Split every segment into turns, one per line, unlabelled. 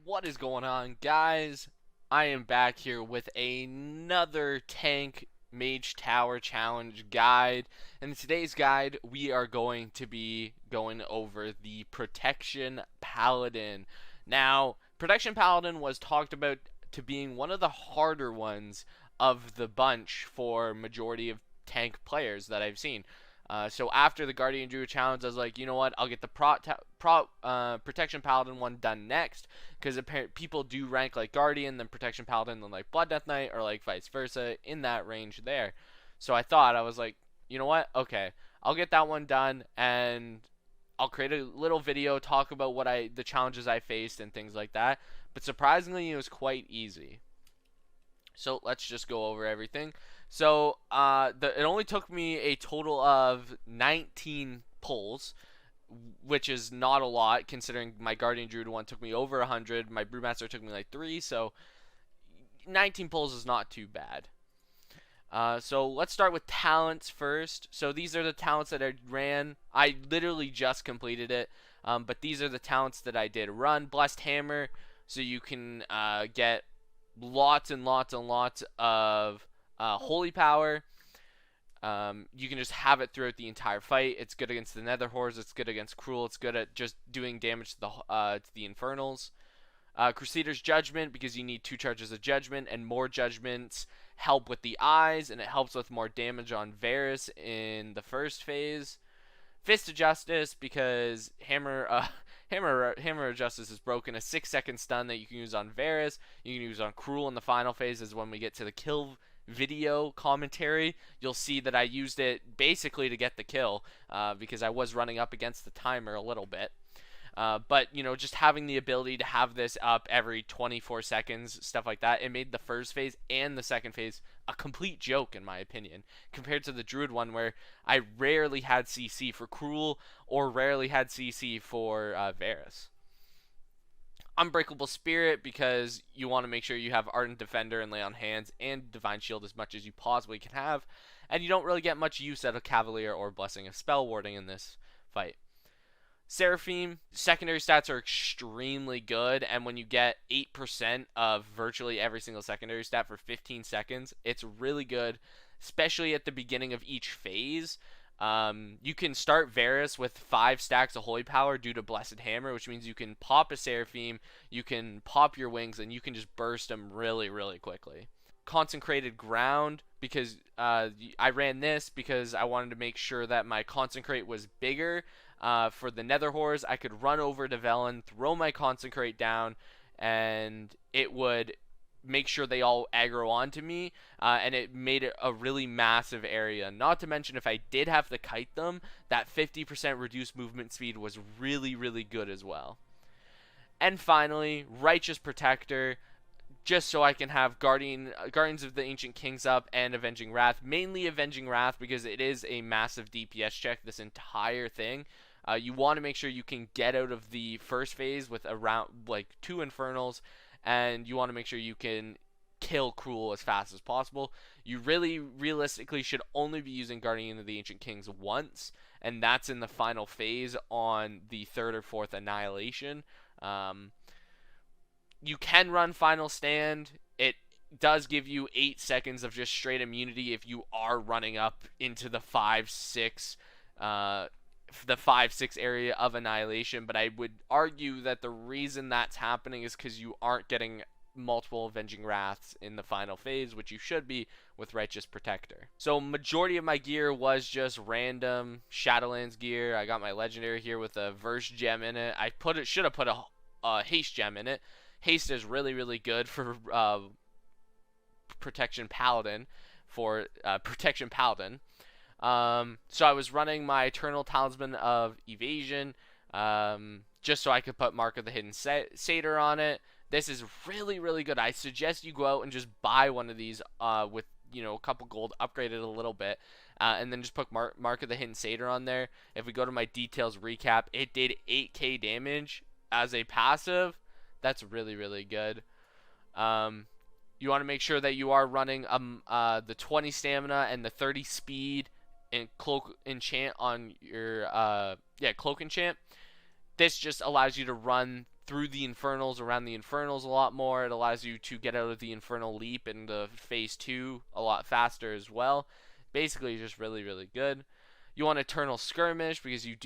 What is going on, guys? I am back here with another tank mage tower challenge guide. And in today's guide, we are going to be going over the protection paladin. Now, protection paladin was talked about to being one of the harder ones of the bunch for majority of tank players that I've seen. So after the Guardian Druid challenge, I was like, you know what? I'll get the Protection Paladin one done next, because people do rank like Guardian, then Protection Paladin, then like Blood Death Knight, or like vice versa, in that range there. So I was like, you know what? Okay, I'll get that one done, and I'll create a little video, talk about the challenges I faced and things like that. But surprisingly, it was quite easy. So let's just go over everything. So it only took me a total of 19 pulls, which is not a lot considering my Guardian Druid one took me over 100. My Brewmaster took me like 3, so 19 pulls is not too bad. So let's start with talents first. So these are the talents that I ran. I literally just completed it, but these are the talents that I did run. Blessed Hammer, so you can get lots and lots and lots of holy power. You can just have it throughout the entire fight. It's good against the Nether Horrors. It's good against Kruul. It's good at just doing damage to the Infernals. Crusader's Judgment, because you need 2 charges of Judgment, and more Judgments help with the eyes, and it helps with more damage on Varus in the first phase. Fist of Justice, because Hammer of Justice is broken. A 6-second stun that you can use on Varus. You can use on Kruul in the final phase. Is when we get to the kill video commentary. You'll see that I used it basically to get the kill, because I was running up against the timer a little bit. But, you know, just having the ability to have this up every 24 seconds, stuff like that, it made the first phase and the second phase a complete joke, in my opinion, compared to the Druid one, where I rarely had CC for Kruul or rarely had CC for Varus. Unbreakable Spirit, because you want to make sure you have Ardent Defender and Lay on Hands and Divine Shield as much as you possibly can have, and you don't really get much use out of Cavalier or Blessing of Spell Warding in this fight. Seraphim, secondary stats are extremely good, and when you get 8% of virtually every single secondary stat for 15 seconds, it's really good, especially at the beginning of each phase. You can start Varus with 5 stacks of Holy Power due to Blessed Hammer, which means you can pop a Seraphim, you can pop your wings, and you can just burst them really, really quickly. Consecrated Ground, because I ran this because I wanted to make sure that my Consecrate was bigger. For the Nether Horrors, I could run over to Velen, throw my Consecrate down, and it would make sure they all aggro onto me, and it made it a really massive area. Not to mention, if I did have to kite them, that 50% reduced movement speed was really, really good as well. And finally, Righteous Protector, just so I can have Guardians of the Ancient Kings up and Avenging Wrath. Mainly Avenging Wrath because it is a massive DPS check, this entire thing. You want to make sure you can get out of the first phase with around like 2 Infernals, and you want to make sure you can kill Kruul as fast as possible. You really realistically should only be using Guardian of the Ancient Kings once, and that's in the final phase on the 3rd or 4th Annihilation. You can run Final Stand. It does give you 8 seconds of just straight immunity if you are running up into the 5-6 area of Annihilation, but I would argue that the reason that's happening is because you aren't getting multiple Avenging Wraths in the final phase, which you should be with Righteous Protector. So majority of my gear was just random Shadowlands gear. I got my Legendary here with a Verse Gem in it. I should have put a Haste Gem in it. Haste is really, really good for Protection Paladin. So I was running my Eternal Talisman of Evasion, just so I could put Mark of the Hidden Satyr on it. This is really, really good. I suggest you go out and just buy one of these with, you know, a couple gold, upgrade it a little bit, and then just put Mark of the Hidden Satyr on there. If we go to my details recap, it did 8k damage as a passive. That's really, really good. You want to make sure that you are running the 20 stamina and the 30 speed and cloak enchant on your cloak enchant. This just allows you to run through the infernals, around the infernals a lot more. It allows you to get out of the infernal leap into phase 2 a lot faster as well. Basically, just really, really good. You want Eternal Skirmish because you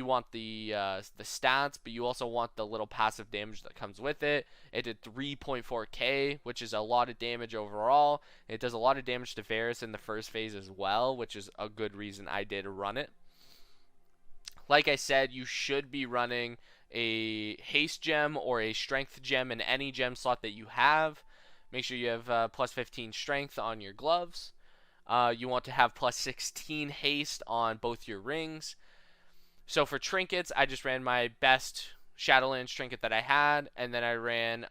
want the stats, but you also want the little passive damage that comes with it. It did 3.4k, which is a lot of damage overall. It does a lot of damage to Varus in the first phase as well, which is a good reason I did run it. Like I said, you should be running a haste gem or a strength gem in any gem slot that you have. Make sure you have plus 15 strength on your gloves. You want to have plus 16 haste on both your rings. So for trinkets, I just ran my best Shadowlands trinket that I had, and then I ran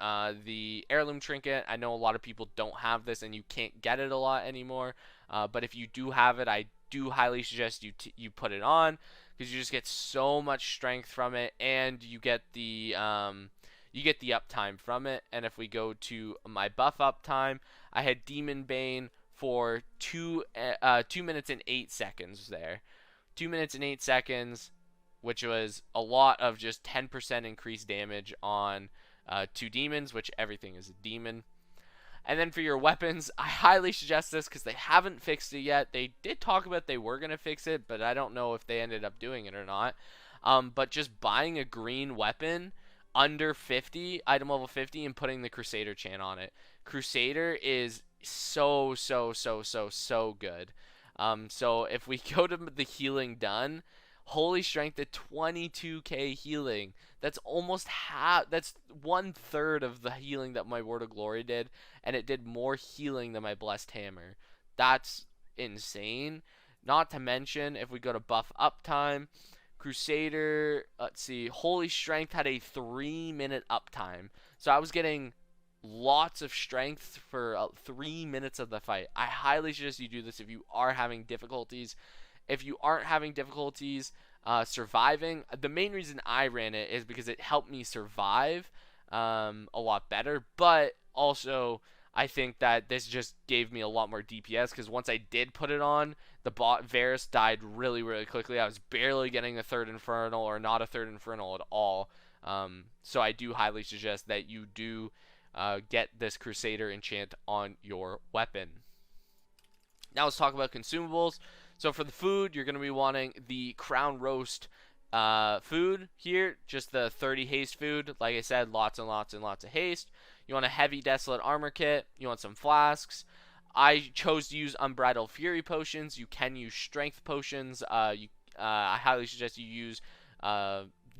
the heirloom trinket. I know a lot of people don't have this, and you can't get it a lot anymore. But if you do have it, I do highly suggest you put it on, because you just get so much strength from it, and you get the uptime from it. And if we go to my buff uptime, I had Demon Bane for 2 minutes and 8 seconds there. 2 minutes and 8 seconds, which was a lot of just 10% increased damage on 2 demons, which everything is a demon. And then for your weapons, I highly suggest this because they haven't fixed it yet. They did talk about they were going to fix it, but I don't know if they ended up doing it or not. But just buying a green weapon under 50, item level 50, and putting the Crusader chant on it. Crusader is so good. So if we go to the healing done, Holy Strength at 22k healing. That's almost half. That's 1/3 of the healing that my Word of Glory did, and it did more healing than my Blessed Hammer. That's insane. Not to mention, if we go to buff uptime, Crusader, let's see, Holy Strength had a 3-minute uptime. So I was getting lots of strength for 3 minutes of the fight. I highly suggest you do this if you are having difficulties. If you aren't having difficulties surviving, the main reason I ran it is because it helped me survive a lot better, but also I think that this just gave me a lot more DPS, because once I did put it on, the bot Varus died really, really quickly. I was barely getting a third Infernal, or not a third Infernal at all. So I do highly suggest that you do get this Crusader enchant on your weapon. Now let's talk about consumables. So for the food, you're going to be wanting the Crown Roast food here, just the 30 haste food. Like I said, lots and lots and lots of haste. You want a heavy Desolate Armor Kit. You want some flasks. I chose to use Unbridled Fury potions. You can use Strength potions. I highly suggest you use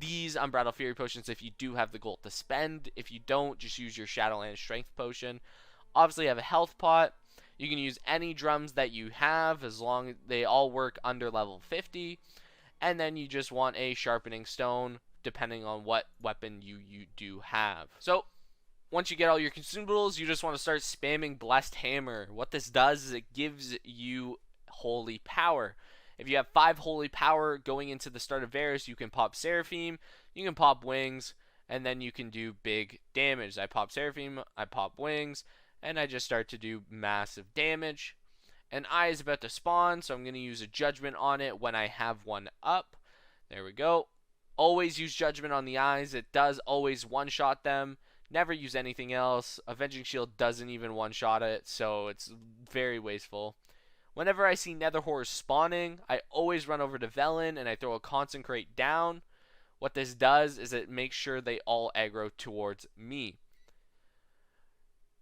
these Unbridled Fury potions if you do have the gold to spend. If you don't, just use your Shadowlands Strength potion. Obviously, you have a health pot. You can use any drums that you have, as long as they all work under level 50. And then you just want a sharpening stone, depending on what weapon you do have. So once you get all your consumables, you just want to start spamming Blessed Hammer. What this does is it gives you holy power. If you have 5 holy power going into the start of Varus, you can pop Seraphim, you can pop Wings, and then you can do big damage. I pop Seraphim, I pop Wings, and I just start to do massive damage. An eye is about to spawn, so I'm going to use a Judgment on it when I have one up. There we go. Always use Judgment on the eyes. It does always one-shot them. Never use anything else. Avenging Shield doesn't even one-shot it, so it's very wasteful. Whenever I see Nether Horrors spawning, I always run over to Velen and I throw a Consecrate down. What this does is it makes sure they all aggro towards me.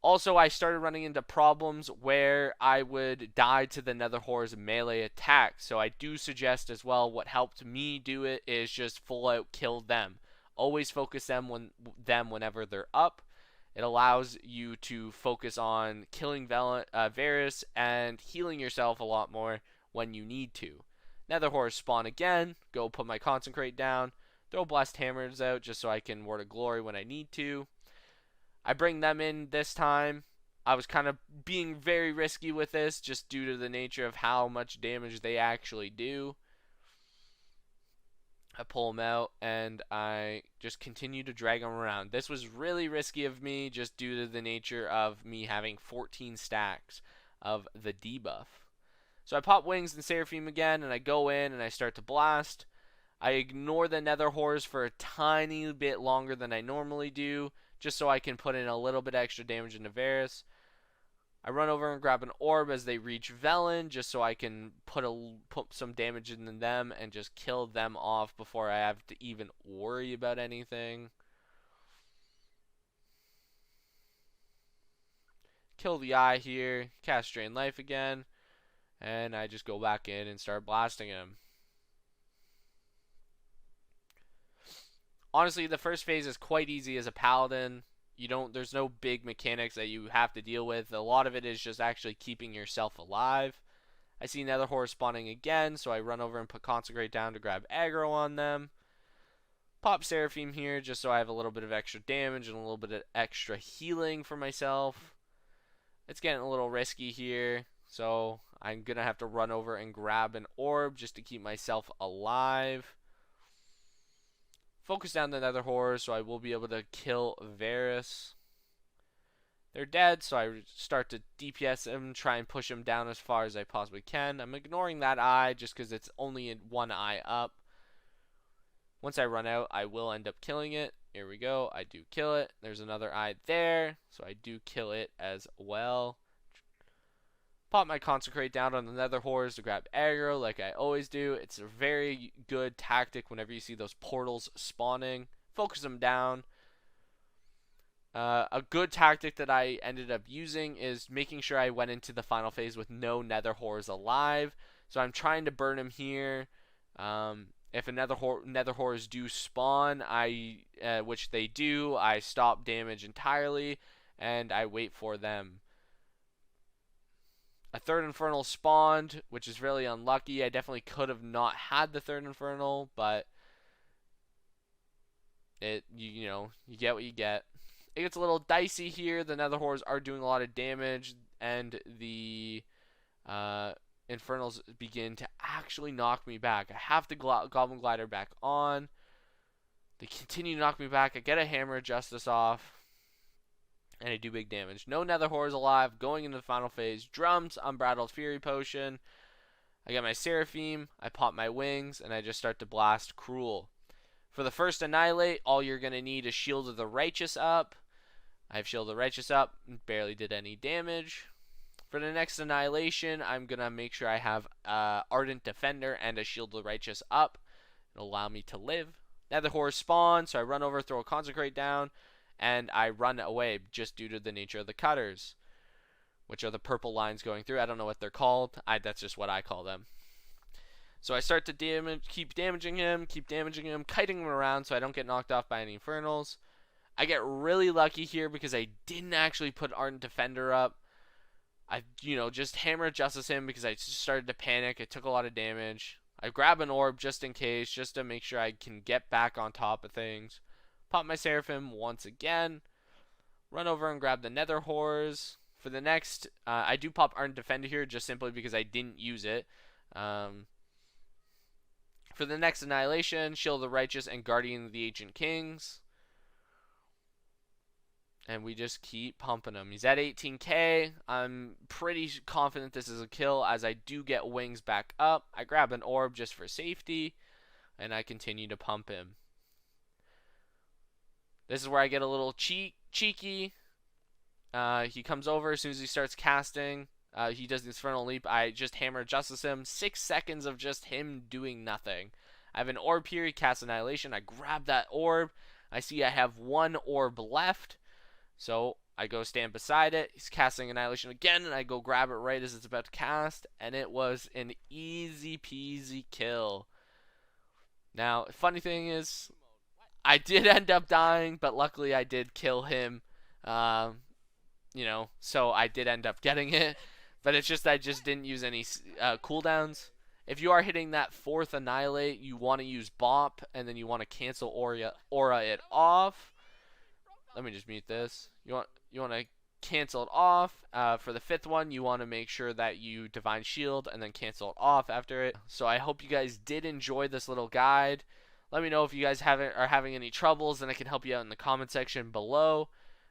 Also, I started running into problems where I would die to the Nether Horror's melee attack. So I do suggest as well, what helped me do it is just full out kill them. Always focus them whenever they're up. It allows you to focus on killing Varus and healing yourself a lot more when you need to. Nether Horrors spawn again. Go put my Consecrate down. Throw Blessed Hammers out just so I can Word of Glory when I need to. I bring them in this time. I was kind of being very risky with this just due to the nature of how much damage they actually do. I pull them out and I just continue to drag them around. This was really risky of me just due to the nature of me having 14 stacks of the debuff. So I pop Wings and Seraphim again and I go in and I start to blast. I ignore the nether horrors for a tiny bit longer than I normally do, just so I can put in a little bit extra damage into Varus. I run over and grab an orb as they reach Velen, just so I can put some damage into them and just kill them off before I have to even worry about anything. Kill the eye here, cast Drain Life again, and I just go back in and start blasting him. Honestly, the first phase is quite easy as a paladin. There's no big mechanics that you have to deal with. A lot of it is just actually keeping yourself alive. I see Nether Horror spawning again, so I run over and put Consecrate down to grab aggro on them. Pop Seraphim here just so I have a little bit of extra damage and a little bit of extra healing for myself. It's getting a little risky here, so I'm going to have to run over and grab an orb just to keep myself alive. Focus down the Nether Horror so I will be able to kill Varus. They're dead, so I start to DPS them, try and push them down as far as I possibly can. I'm ignoring that eye just because it's only one eye up. Once I run out, I will end up killing it. Here we go. I do kill it. There's another eye there, so I do kill it as well. Pop my Consecrate down on the Nether Horrors to grab aggro like I always do. It's a very good tactic whenever you see those portals spawning. Focus them down. A good tactic that I ended up using is making sure I went into the final phase with no Nether Horrors alive. So I'm trying to burn him here. If a Nether Horrors do spawn, which they do, I stop damage entirely and I wait for them. A third Infernal spawned, which is really unlucky. I definitely could have not had the third Infernal, but you get what you get. It gets a little dicey here. The Nether Horrors are doing a lot of damage, and the Infernals begin to actually knock me back. I have the Goblin Glider back on. They continue to knock me back. I get a Hammer of Justice off, and I do big damage. No Nether Horrors alive. Going into the final phase. Drums, Unbridled Fury Potion. I get my Seraphim. I pop my wings, and I just start to blast Kruul. For the first Annihilate, all you're going to need is Shield of the Righteous up. I have Shield of the Righteous up. Barely did any damage. For the next Annihilation, I'm going to make sure I have Ardent Defender and a Shield of the Righteous up. It'll allow me to live. Nether Horror spawn, so I run over, throw a Consecrate down, and I run away just due to the nature of the cutters, which are the purple lines going through. I don't know what they're called. That's just what I call them. So I start to keep damaging him, kiting him around so I don't get knocked off by any Infernals. I get really lucky here because I didn't actually put Ardent Defender up. I, just Hammer Justice him because I just started to panic. It took a lot of damage. I grab an orb just in case, just to make sure I can get back on top of things. Pop my Seraphim once again. Run over and grab the Nether Horrors. For the next, I do pop Ardent Defender here just simply because I didn't use it. For the next Annihilation, Shield of the Righteous and Guardian of the Ancient Kings. And we just keep pumping him. He's at 18k. I'm pretty confident this is a kill as I do get wings back up. I grab an orb just for safety. And I continue to pump him. This is where I get a little cheeky. He comes over as soon as he starts casting. He does the Infernal Leap. I just Hammer Justice him. 6 seconds of just him doing nothing. I have an orb here. He casts Annihilation. I grab that orb. I see I have one orb left. So I go stand beside it. He's casting Annihilation again, and I go grab it right as it's about to cast. And it was an easy peasy kill. Now, funny thing is, I did end up dying, but luckily I did kill him. So I did end up getting it. But it's just I just didn't use any cooldowns. If you are hitting that 4th Annihilate, you want to use Bop, and then you want to cancel Aura it off. Let me just mute this. You want to cancel it off. For the 5th one, you want to make sure that you Divine Shield and then cancel it off after it. So I hope you guys did enjoy this little guide. Let me know if you guys are having any troubles, and I can help you out in the comment section below.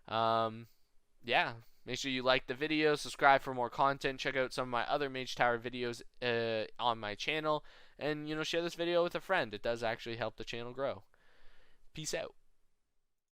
Yeah. Make sure you like the video, subscribe for more content, check out some of my other Mage Tower videos on my channel, and share this video with a friend. It does actually help the channel grow. Peace out.